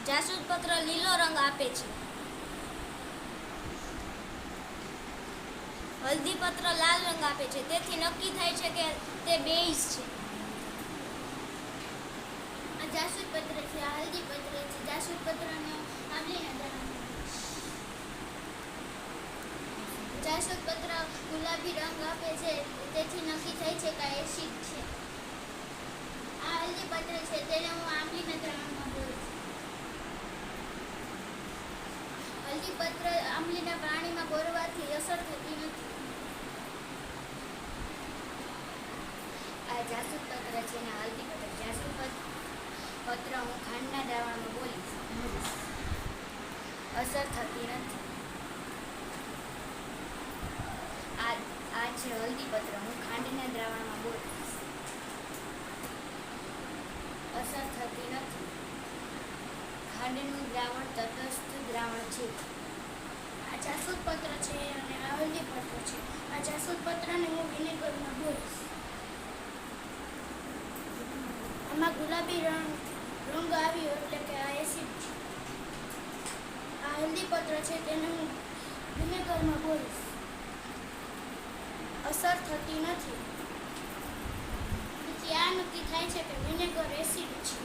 જાસૂદ પત્ર લીલો રંગ આપે છે. હલ્દી પત્ર લાલ રંગ આપે છે. તેથી નક્કી થાય છે કે તે બેઇઝ છે. આ જાસૂદ પત્ર છે, આ હલ્દી પત્ર છે. જાસૂદ પત્રને આંબલીના દાણા. જાસૂદ પત્ર ગુલાબી રંગ આપે છે. તેથી નક્કી થાય છે કે એસિડ છે. આ હલ્દી પત્ર છે, તેને હું આંબલીના દ્રાવણમાં બોળીશ. હલ્દી પત્ર આંબલીના પાણીમાં બોળવાથી અસર થતી નથી. આ જાસૂદ પત્ર છે ને હલ્દી પત્ર. જાસૂદ પત્ર હું ખાંડના દ્રાવણમાં બોલીશ, અસર થતી નથી. આ છે હલ્દી પત્ર, હું ખાંડના દ્રાવણમાં બોલીશ, અસર થતી નથી. ખાંડનું દ્રાવણ તટસ્થ દ્રાવણ છે. આ જાસૂદ પત્ર છે અને આ હલ્દી પત્ર છે. આ જાસૂદ પત્રને હું વિનેગરમાં બોળીશ. આમાં ગુલાબી રંગ આવ્યો એટલે કે આ એસિડ છે. આ હલ્દી પત્ર છે, તેને હું વિનેગરમાં બોળીશ, અસર થતી નથી. તેથી આ નક્કી થાય છે કે વિનેગર એસિડ છે.